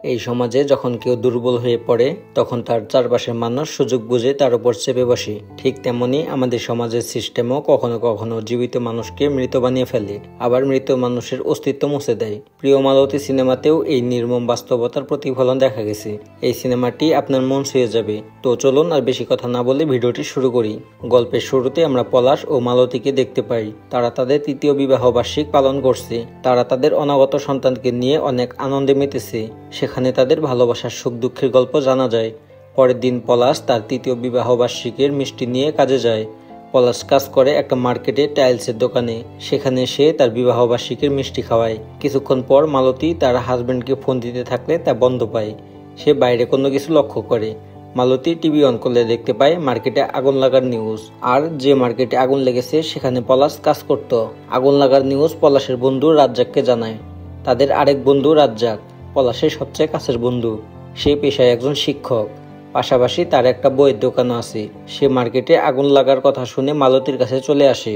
এই সমাজে যখন কেউ দুর্বল হয়ে পড়ে তখন তার চারপাশের মানুষ সুযোগ বুঝে তার উপর চেপে বসে। ঠিক তেমনি আমাদের সমাজের সিস্টেমও কখনো কখনো জীবিত মানুষকে মৃত বানিয়ে ফেলে, আবার মৃত মানুষের অস্তিত্ব মুছে দেয়। প্রিয় মালতী সিনেমাতেও এই নির্মম বাস্তবতার প্রতিফলন দেখা গেছে। এই সিনেমাটি আপনার মন ছুঁয়ে যাবে। তো চলুন আর বেশি কথা না বলে ভিডিওটি শুরু করি। গল্পের শুরুতে আমরা পলাশ ও মালতীকে দেখতে পাই। তারা তাদের তৃতীয় বিবাহ বার্ষিক পালন করছে। তারা তাদের অনাগত সন্তানকে নিয়ে অনেক আনন্দে মেতেছে। সেখানে তাদের ভালোবাসার সুখ দুঃখের গল্প জানা যায়। পরের দিন পলাশ তার তৃতীয় বিবাহ বার্ষিকীর মিষ্টি নিয়ে কাজে যায়। পলাশ কাজ করে একটা মার্কেটে টাইলসের দোকানে। সেখানে সে তার বিবাহ বার্ষিকীর মিষ্টি খাওয়ায়। কিছুক্ষণ পর মালতী তার হাজবেন্ডকে ফোন দিতে থাকলে তা বন্ধ পায়। সে বাইরে কোনো কিছু লক্ষ্য করে। মালতী টিভি অন করলে দেখতে পায় মার্কেটে আগুন লাগার নিউজ। আর যে মার্কেটে আগুন লেগেছে সেখানে পলাশ কাজ করত। আগুন লাগার নিউজ পলাশের বন্ধু রাজ্জাককে জানায়। তাদের আরেক বন্ধু রাজ্জাক পলাশের সবচেয়ে কাছের বন্ধু। সে পেশায় একজন শিক্ষক, পাশাপাশি তার একটা বইয়ের দোকানও আছে। সে মার্কেটে আগুন লাগার কথা শুনে মালতীর কাছে চলে আসে।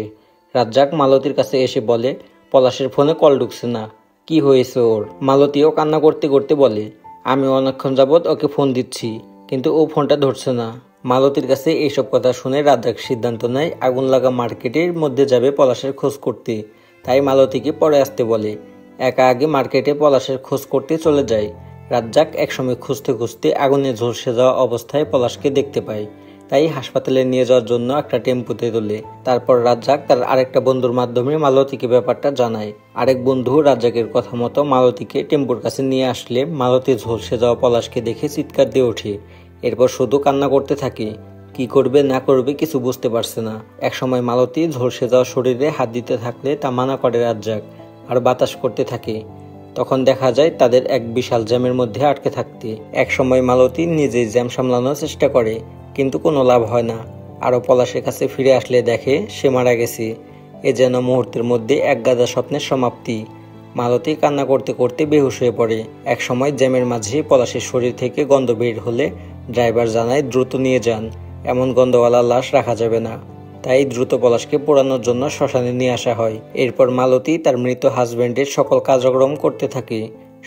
রাজ্জাক মালতীর কাছে এসে বলে পলাশের ফোনে কল ঢুকছে না, কি হয়েছে ওর। মালতীও কান্না করতে করতে বলে আমি অনেকক্ষণ যাবৎ ওকে ফোন দিচ্ছি, কিন্তু ও ফোনটা ধরছে না। মালতীর কাছে এইসব কথা শুনে রাজ্জাক সিদ্ধান্ত নেয় আগুন লাগা মার্কেটের মধ্যে যাবে পলাশের খোঁজ করতে। তাই মালতীকে পরে আসতে বলে। একা আগে মার্কেটে পলাশের খোঁজ করতে চলে যায়। রাজ্জাক একসময় খুঁজতে খুঁজতে আগুনে ঝলসে যাওয়া অবস্থায় পলাশকে দেখতে পায়। তাই হাসপাতালে নিয়ে যাওয়ার জন্য একটা টেম্পুতে তোলে। তারপর রাজ্জাক তার আরেকটা বন্ধুর মাধ্যমে মালতীকে ব্যাপারটা জানায়। আরেক বন্ধু রাজ্জাকের কথা মতো মালতীকে টেম্পুর কাছে নিয়ে আসলে মালতী ঝলসে যাওয়া পলাশকে দেখে চিৎকার দিয়ে ওঠে। এরপর শুধু কান্না করতে থাকে। কি করবে না করবে কিছু বুঝতে পারছে না। একসময় মালতী ঝলসে যাওয়া শরীরে হাত দিতে থাকলে তা মানা করে রাজ্জাক, আর বাতাস করতে থাকে। তখন দেখা যায় তাদের এক বিশাল জ্যামের মধ্যে আটকে থাকতে। একসময় মালতী নিজেই জ্যাম সামলানোর চেষ্টা করে, কিন্তু কোনো লাভ হয় না। আরও পলাশের কাছে ফিরে আসলে দেখে সে মারা গেছে। এ যেন মুহূর্তের মধ্যে এক গাদা স্বপ্নের সমাপ্তি। মালতী কান্না করতে করতে বেহুশ হয়ে পড়ে। একসময় জ্যামের মাঝে পলাশের শরীর থেকে গন্ধ বের হলে ড্রাইভার জানায় দ্রুত নিয়ে যান, এমন গন্ধওয়ালা লাশ রাখা যাবে না। তাই দ্রুত পলাশকে পোড়ানোর জন্য শ্মশানে নিয়ে আসা হয়। এরপর মালতী তার মৃত হাজবেন্ডের সকল কার্যক্রম করতে থাকে।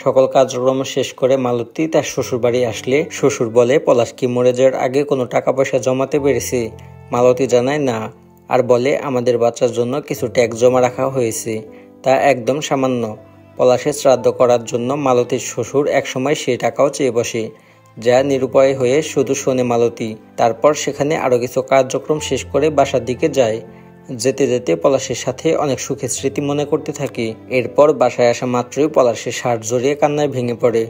সকল কার্যক্রম শেষ করে মালতী তার শ্বশুর বাড়ি আসলে শ্বশুর বলে পলাশ কি মরে যাওয়ার আগে কোনো টাকা পয়সা জমাতে পেরেছে। মালতী জানায় না, আর বলে আমাদের বাচ্চার জন্য কিছু ট্যাক্স জমা রাখা হয়েছে, তা একদম সামান্য। পলাশের শ্রাদ্ধ করার জন্য মালতীর শ্বশুর একসময় সেই টাকাও চেয়ে বসে, যা নিরুপায় হয়ে শুধু শোনে মালতী। তারপর সেখানে আরও কিছু কার্যক্রম শেষ করে বাসার দিকে যায়। যেতে যেতে পলাশের সাথে অনেক সুখের স্মৃতি মনে করতে থাকে। এরপর বাসায় আসা মাত্রই পলাশের শার্ট জড়িয়ে কান্নায় ভেঙে পড়ে।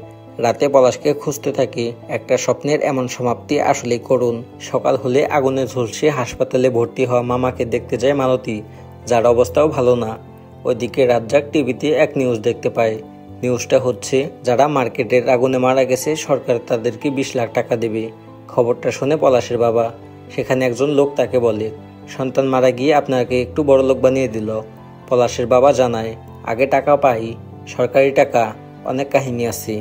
রাতে পলাশকে খুঁজতে থাকে। একটা স্বপ্নের এমন সমাপ্তি আসলেই করুণ। সকাল হলে আগুনে ঝলসে হাসপাতালে ভর্তি হওয়া মামাকে দেখতে যায় মালতী, যার অবস্থাও ভালো না। ওইদিকে রাজ্জাক টিভিতে এক নিউজ দেখতে পায়। নিউজটা হচ্ছে যারা মার্কেটের আগুনে মারা গেছে সরকার তাদেরকে 20 লাখ টাকা দেবে। খবরটা শুনে পলাশের বাবা, সেখানে একজন লোক তাকে বলে সন্তান মারা গিয়ে আপনাকে একটু বড় লোক বানিয়ে দিল। পলাশের বাবা জানায় আগে টাকা পাই, সরকারি টাকা, অনেক কাহিনী আছে।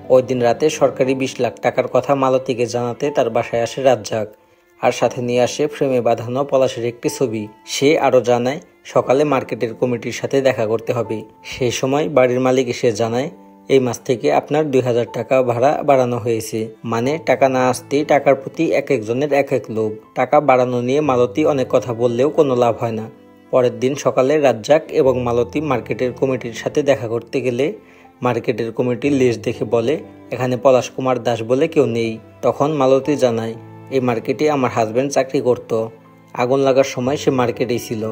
ওই দিন রাতে সরকারি 20 লাখ টাকার কথা মালতীকে জানাতে তার বাসায় আসে রাজ্জাক, আর সাথে নিয়ে আসে ফ্রেমে বাঁধানো পলাশের একটি ছবি। সে আরও জানায় সকালে মার্কেটের কমিটির সাথে দেখা করতে হবে। সেই সময় বাড়ির মালিক এসে জানায় এই মাস থেকে আপনার 2000 টাকা ভাড়া বাড়ানো হয়েছে। মানে টাকা না আসতেই টাকার প্রতি এক একজনের এক এক লোভ। টাকা বাড়ানো নিয়ে মালতী অনেক কথা বললেও কোনো লাভ হয় না। পরের দিন সকালে রাজ্জাক এবং মালতী মার্কেটের কমিটির সাথে দেখা করতে গেলে মার্কেটের কমিটির লিস্ট দেখে বলে এখানে পলাশ কুমার দাস বলে কেউ নেই। তখন মালতী জানায় এই মার্কেটে আমার হাজব্যান্ড চাকরি করত, আগুন লাগার সময় সে মার্কেটেই ছিল,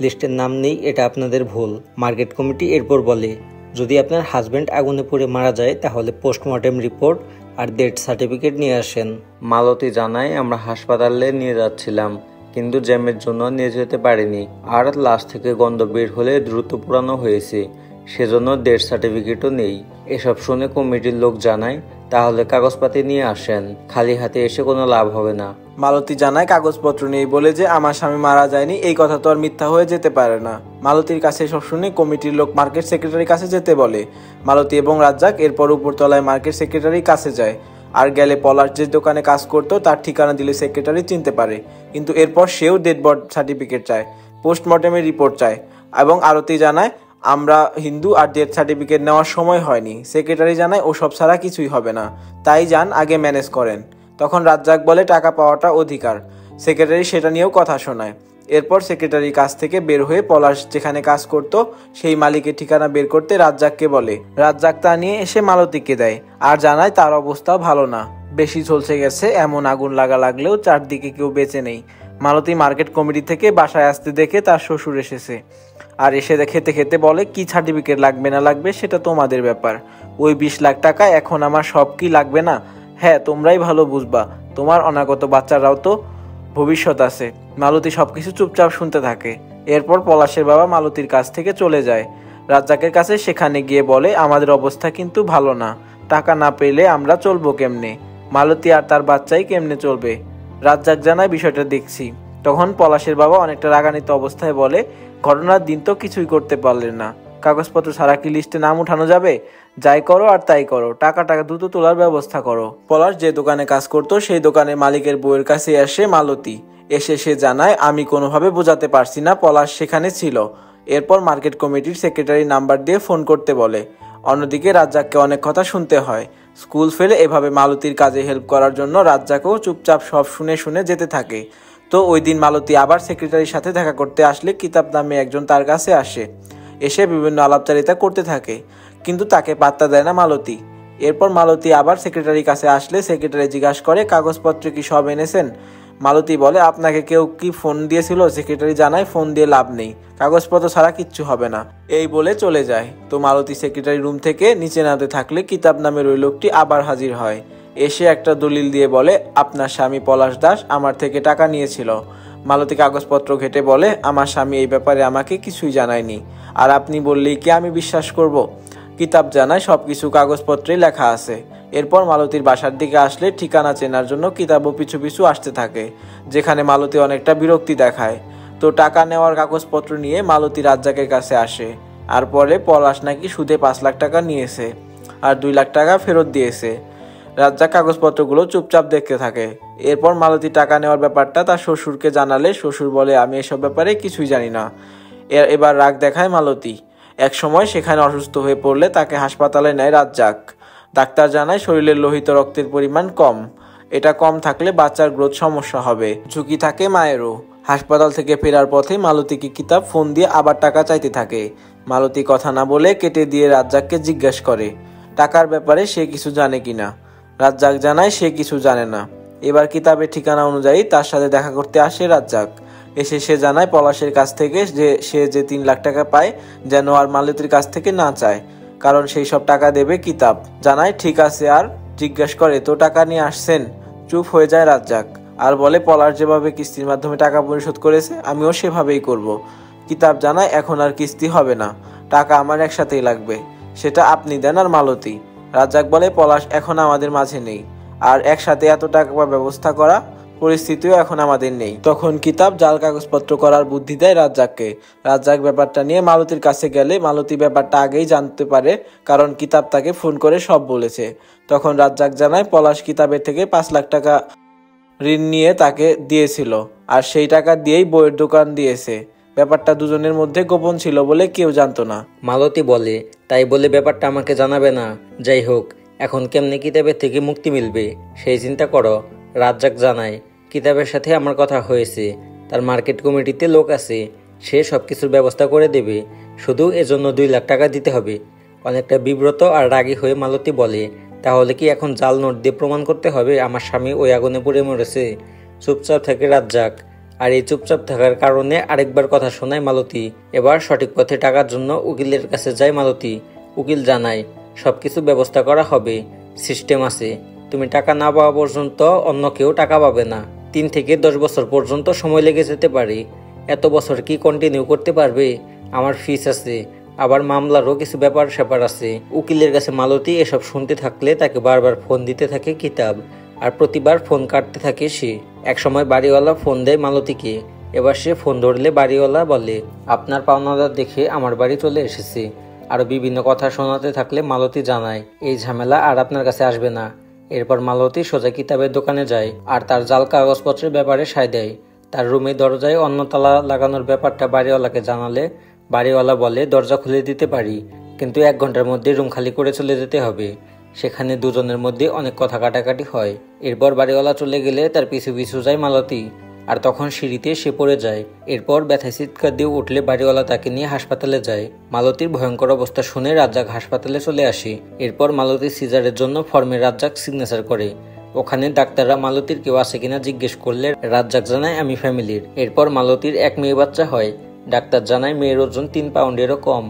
লিস্টের নাম নেই, এটা আপনাদের ভুল। মার্কেট কমিটি এরপর বলে যদি আপনার হাজব্যান্ড আগুনে পুড়ে মারা যায় তাহলে পোস্টমর্টেম রিপোর্ট আর ডেথ সার্টিফিকেট নিয়ে আসেন। মালতী জানায় আমরা হাসপাতালে নিয়ে যাচ্ছিলাম, কিন্তু জ্যামের জন্য নিয়ে যেতে পারিনি, আর লাশ থেকে গন্ধ বের হলে দ্রুত পোড়ানো হয়েছে, সেজন্য ডেথ সার্টিফিকেটও নেই। এসব শুনে কমিটির লোক জানায় তাহলে কাগজপাতি নিয়ে আসেন, খালি হাতে এসে কোনো লাভ হবে না। মালতী জানায় কাগজপত্র নেই বলে যে আমার স্বামী মারা যায়নি এই কথা তো আর মিথ্যা হয়ে যেতে পারে না। মালতীর কাছে এসব শুনে কমিটির লোক মার্কেট সেক্রেটারির কাছে যেতে বলে। মালতী এবং রাজ্জাক এরপর উপরতলায় মার্কেট সেক্রেটারির কাছে যায়। আর গেলে পলাশ যে দোকানে কাজ করতো তার ঠিকানা দিলে সেক্রেটারি চিনতে পারে। কিন্তু এরপর সেও ডেড বডি সার্টিফিকেট চায়, পোস্টমর্টেমের রিপোর্ট চায় এবং আরতি জানায় আমরা হিন্দু আর ডেথ সার্টিফিকেট নেওয়ার সময় হয়নি। সেক্রেটারি জানায় ওসব ছাড়া কিছুই হবে না, তাই যান আগে ম্যানেজ করেন। তখন রাজ্জাক বলে টাকা পাওয়াটা অধিকার। সেক্রেটারি সেটা নিয়েও কথা শোনায়। এরপর সেক্রেটারির কাছ থেকে বের হয়ে পলাশ যেখানে কাজ করত সেই মালিকের ঠিকানা বের করতে রাজ্জাককে বলে। রাজ্জাক তা নিয়ে এসে মালতীকে দেয় আর জানায় তার অবস্থা ভালো না, বেশি ঝলসে গেছে, এমন আগুন লাগলেও চারদিকে কেউ বেঁচে নেই। মালতী মার্কেট কমিটি থেকে বাসায় আসতে দেখে তার শ্বশুর এসেছে আর এসে খেতে খেতে বলে, কি সার্টিফিকেট লাগবে না লাগবে সেটা তোমাদের ব্যাপার, ওই 20 লাখ টাকা এখন আমার সব কি লাগবে না? হ্যাঁ, তোমরাই ভালো বুঝবা, তোমার অনাগত বাচ্চারাও তো ভবিষ্যৎ আছে। মালতী সবকিছু চুপচাপ শুনতে থাকে। এরপর পলাশের বাবা মালতীর কাছ থেকে চলে যায় রাজ্জাকের কাছে। সেখানে গিয়ে বলে, আমাদের অবস্থা কিন্তু ভালো না, টাকা না পেলে আমরা চলবো কেমনে? মালতী আর তার বাচ্চাই কেমনে চলবে? রাজ্জাক জানায় বিষয়টা দেখছি। তখন পলাশের বাবা অনেকটা রাগান্বিত অবস্থায় বলে, ঘটনার দিন তো কিছুই করতে পারলেন না, কাগজপত্র ছাড়া কি লিস্টে নাম উঠানো যাবে? যাই করো আর তাই করো, টাকা দ্রুত তোলার ব্যবস্থা করো। পলাশ যে দোকানে কাজ করতো সেই দোকানের মালিকের বউয়ের কাছে আসে মালতী। এসে সে জানায়, আমি কোনোভাবে বোঝাতে পারছি না পলাশ সেখানে ছিল। এরপর মার্কেট কমিটির সেক্রেটারি নাম্বার দিয়ে ফোন করতে বলে। অন্যদিকে রাজ্জাককে অনেক কথা শুনতে হয়। স্কুল ফেলে এভাবে মালতীর কাজে হেল্প করার জন্য রাজ্জাকও চুপচাপ সব শুনে শুনে যেতে থাকে। তো ওই দিন মালতী আবার সেক্রেটারির সাথে দেখা করতে আসলে কিতাব নামে একজন তার কাছে আসে। এসে বিভিন্ন আলাপচারিতা করতে থাকে, কিন্তু তাকে পাত্তা দেয় না মালতী। এরপর মালতী আবার সেক্রেটারির কাছে আসলে সেক্রেটারি জিজ্ঞাসা করে, কাগজপত্র কি সব এনেছেন? মালতী বলে, আপনাকে কেউ কি ফোন দিয়েছিল? সেক্রেটারি জানায়, ফোন দিয়ে লাভ নেই, কাগজপত্র ছাড়া কিচ্ছু হবে না, এই বলে চলে যায়। তো মালতী সেক্রেটারি রুম থেকে নিচে নামতে থাকলে কিতাব নামের ওই লোকটি আবার হাজির হয়। এসে একটা দলিল দিয়ে বলে, আপনার স্বামী পলাশ দাস আমার থেকে টাকা নিয়েছিল। মালতী কাগজপত্র ঘেটে বলে, আমার স্বামী এই ব্যাপারে আমাকে কিছুই জানায়নি, আর আপনি বললেই কি আমি বিশ্বাস করব? কিতাব জানায় সবকিছু কাগজপত্রে লেখা আছে। এরপর মালতীর বাসার দিকে আসলে ঠিকানা চেনার জন্য কিতাবও পিছু পিছু আসতে থাকে, যেখানে মালতী অনেকটা বিরক্তি দেখায়। তো টাকা নেওয়ার কাগজপত্র নিয়ে মালতী রাজ্জাকের কাছে আসে আর বলে পলাশ নাকি সুদে 5 লাখ টাকা নিয়েছে আর 2 লাখ টাকা ফেরত দিয়েছে। রাজ্জাক কাগজপত্রগুলো চুপচাপ দেখতে থাকে। এরপর মালতী টাকা নেওয়ার ব্যাপারটা তার শ্বশুরকে জানালে শ্বশুর বলে, আমি এসব ব্যাপারে কিছুই জানি না। এবার রাগ দেখায় মালতী। এক সময় সেখানে অসুস্থ হয়ে পড়লে তাকে হাসপাতালে নেয় রাজ্জাক। ডাক্তার জানায় শরীরের লোহিত রক্তের পরিমাণ কম, এটা কম থাকলে বাচ্চার গ্রোথ সমস্যা হবে, ঝুঁকি থাকে মায়েরও। হাসপাতাল থেকে ফেরার পথে মালতীকে কিতাব ফোন দিয়ে আবার টাকা চাইতে থাকে। মালতী কথা না বলে কেটে দিয়ে রাজ্জাককে জিজ্ঞেস করে টাকার ব্যাপারে সে কিছু জানে কিনা। রাজ্জাক জানায় সে কিছু জানে না। এবার কিতাবের ঠিকানা অনুযায়ী তার সাথে দেখা করতে আসে রাজ্জাক। এসে সে জানায় পলাশের কাছ থেকে সে যে 3 লাখ টাকা পায় যেন আর মালতীর কাছ থেকে না চায়, কারণ সেই সব টাকা দেবে কিতাব। জানায় ঠিক আছে, আর জিজ্ঞাসা করে তো টাকা নিয়ে আসছেন? চুপ হয়ে যায় রাজ্জাক আর বলে, পলাশ যেভাবে কিস্তির মাধ্যমে টাকা পরিশোধ করেছে আমিও সেভাবেই করব। কিতাব জানায় এখন আর কিস্তি হবে না, টাকা আমার একসাথেই লাগবে, সেটা আপনি দেন আর মালতী। রাজ্জাক বলে, পলাশ এখন আমাদের মাঝে নেই, আর একসাথে এত টাকা ব্যবস্থা করা পরিস্থিতিও এখন আমাদের নেই। তখন কিতাব জাল কাগজপত্র করার বুদ্ধি দেয় রাজ্জাককে। রাজ্জাক ব্যাপারটা নিয়ে মালতীর কাছে গেলে মালতী ব্যাপারটা আগেই জানতে পারে, কারণ কিতাব তাকে ফোন করে সব বলেছে। তখন রাজ্জাক জানায় পলাশ কিতাবের থেকে 5 লাখ টাকা ঋণ নিয়ে তাকে দিয়েছিল, আর সেই টাকা দিয়েই বইয়ের দোকান দিয়েছে। ব্যাপারটা দুজনের মধ্যে গোপন ছিল বলে কেউ জানতো না। মালতী বলে, তাই বলে ব্যাপারটা আমাকে জানাবে না? যাই হোক, এখন কেমনে কিতাবের থেকে মুক্তি মিলবে সেই চিন্তা করো। রাজ্জাক জানায়, কিতাবের সাথে আমার কথা হয়েছে, তার মার্কেট কমিটিতে লোক আছে, সে সবকিছুর ব্যবস্থা করে দেবে, শুধু এজন্য 2 লাখ টাকা দিতে হবে। অনেকটা বিব্রত আর রাগী হয়ে মালতী বলে, তাহলে কি এখন জাল নোট দিয়ে প্রমাণ করতে হবে আমার স্বামী ওই আগুনে পুড়ে মরেছে? চুপচাপ থাকে রাজ্জাক, আর এই চুপচাপ থাকার কারণে আরেকবার কথা শোনায় মালতী। এবার সঠিক পথে টাকার জন্য উকিলের কাছে যায় মালতী। উকিল জানায় সবকিছু ব্যবস্থা করা হবে, সিস্টেম আছে, তুমি টাকা না পাওয়া পর্যন্ত অন্য কেউ টাকা পাবে না। 3 থেকে 10 বছর পর্যন্ত সময় লেগে যেতে পারে, এত বছর কি কন্টিনিউ করতে পারবে? আমার ফিস আছে, আবার মামলারও কিছু ব্যাপার স্যাপার আছে। উকিলের কাছে মালতী এসব শুনতে থাকলে তাকে বারবার ফোন দিতে থাকে কিতাব, আর প্রতিবার ফোন কাটতে থাকে সে। একসময় বাড়িওয়ালা ফোন দেয় মালতীকে। এবার সে ফোন ধরলে বাড়িওয়ালা বলে, আপনার পাওনাদার দেখে আমার বাড়ি চলে এসেছে। আরো বিভিন্ন কথা শোনাতে থাকলে মালতী জানায়, এই ঝামেলা আর আপনার কাছে আসবে না। এরপর মালতী সোজা কিতাবের দোকানে যায় আর তার জাল কাগজপত্রের ব্যাপারে সায় দেয়। তার রুমে দরজায় অন্য তালা লাগানোর ব্যাপারটা বাড়িওয়ালাকে জানালে বাড়িওয়ালা বলে দরজা খুলে দিতে পারি, কিন্তু 1 ঘন্টার মধ্যে রুম খালি করে চলে যেতে হবে। সেখানে দুজনের মধ্যে অনেক কথা কাটাকাটি হয়। এরপর বাড়িওয়ালা চলে গেলে তার পিছু পিছু যায় মালতী, আর তখন সিঁড়িতে সে পড়ে যায়। এরপর ব্যথায় চিৎকার দিয়ে উঠলে বাড়িওয়ালা তাকে নিয়ে হাসপাতালে যায়। মালতীর ভয়ঙ্কর অবস্থা শুনে রাজ্জাক হাসপাতালে চলে আসে। এরপর মালতীর সিজারের জন্য ফর্মে রাজ্জাক সিগনেচার করে। ওখানে ডাক্তাররা মালতীর কেউ আছে কিনা জিজ্ঞেস করলে রাজ্জাক জানায় আমি ফ্যামিলির। এরপর মালতীর 1 মেয়ে বাচ্চা হয়। ডাক্তার জানায় মেয়ের ওজন 3 পাউন্ডেরও কম,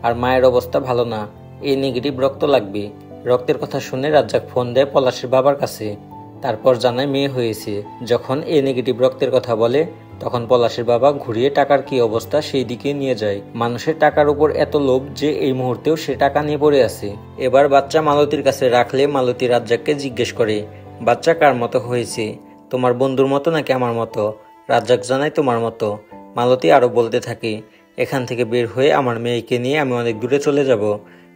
আর মায়ের অবস্থা ভালো না, এ নেগেটিভ রক্ত লাগবে। রক্তের কথা শুনে রাজ্জাক ফোন দেয় পলাশের বাবার কাছে। তারপর জানায় মেয়ে হয়েছে। যখন এ নেগেটিভ রক্তের কথা বলে তখন পলাশের বাবা ঘুরিয়ে টাকার কি অবস্থা সেই দিকে নিয়ে যায়। মানুষের টাকার উপর এত লোভ যে এই মুহূর্তেও সে টাকা নিয়ে পড়ে আছে। এবার বাচ্চা মালতীর কাছে রাখলে মালতী রাজ্জাককে জিজ্ঞেস করে বাচ্চা কার মতো হয়েছে, তোমার বন্ধুর মতো নাকি আমার মতো? রাজ্জাক জানায় তোমার মতো। মালতী আরও বলতে থাকে এখান থেকে বের হয়ে আমার মেয়েকে নিয়ে আমি অনেক দূরে চলে যাব।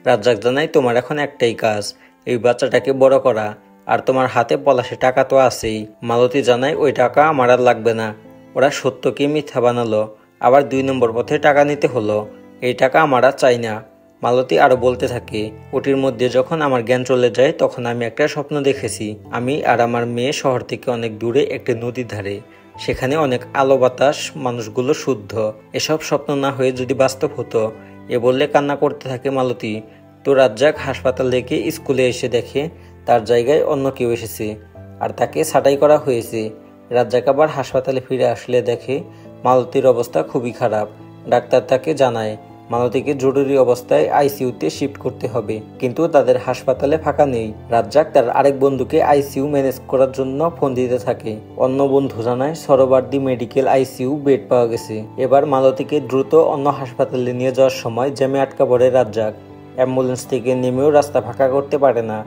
রাজ্জাক জানায় তোমার এখন একটাই কাজ, এই বাচ্চাটাকে বড় করা, আর তোমার হাতে পলাশে টাকা তো আছেই। মালতী জানায় ওই টাকা আমার আর লাগবে না, ওরা সত্যকে মিথ্যা বানালো, আবার 2 নম্বর পথে টাকা নিতে হলো, এই টাকা আমার আর চাই না। মালতী আরও বলতে থাকে ওটির মধ্যে যখন আমার জ্ঞান চলে যায় তখন আমি একটা স্বপ্ন দেখেছি, আমি আর আমার মেয়ে শহর থেকে অনেক দূরে একটি নদীর ধারে, সেখানে অনেক আলো বাতাস, মানুষগুলো শুদ্ধ। এসব স্বপ্ন না হয়ে যদি বাস্তব হতো। এ বললে কান্না করতে থাকে মালতী। তো রাজ্জাক হাসপাতাল থেকে স্কুলে এসে দেখে তার জায়গায় অন্য কেউ এসেছে আর তাকে ছাঁটাই করা হয়েছে। রাজ্জাক আবার হাসপাতালে ফিরে আসলে দেখে মালতীর অবস্থা খুবই খারাপ। ডাক্তার তাকে জানায় মালতীকে জরুরি অবস্থায় আইসিইউতে শিফট করতে হবে, কিন্তু তাদের হাসপাতালে ফাঁকা নেই। রাজ্জাক তার আরেক বন্ধুকে আইসিইউ ম্যানেজ করার জন্য ফোন দিতে থাকে। অন্য বন্ধু জানায় সরোবর্দী মেডিকেল আইসিইউ বেড পাওয়া গেছে। এবার মালতীকে দ্রুত অন্য হাসপাতালে নিয়ে যাওয়ার সময় জ্যামে আটকা পড়ে রাজ্জাক। অ্যাম্বুলেন্স থেকে নেমেও রাস্তা ফাঁকা করতে পারে না।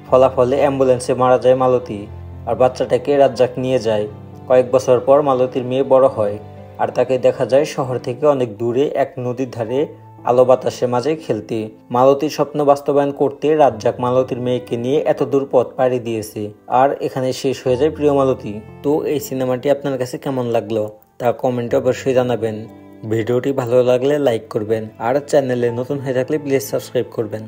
ফলাফলে অ্যাম্বুলেন্সে মারা যায় মালতী, আর বাচ্চাটাকে রাজ্জাক নিয়ে যায়। কয়েক বছর পর মালতীর মেয়ে বড় হয়, আর তাকে দেখা যায় শহর থেকে অনেক দূরে এক নদীর ধারে আলো বাতাসের মাঝে খেলতে। মালতীর স্বপ্ন বাস্তবায়ন করতে রাজ্জাক মালতীর মেয়েকে নিয়ে এত দূর পথ পাড়ি দিয়েছে, আর এখানে শেষ হয়ে যায় প্রিয় মালতী। তো এই সিনেমাটি আপনার কাছে কেমন লাগলো তা কমেন্টে অবশ্যই জানাবেন। ভিডিওটি ভালো লাগলে লাইক করবেন, আর চ্যানেলে নতুন হয়ে থাকলে প্লিজ সাবস্ক্রাইব করবেন।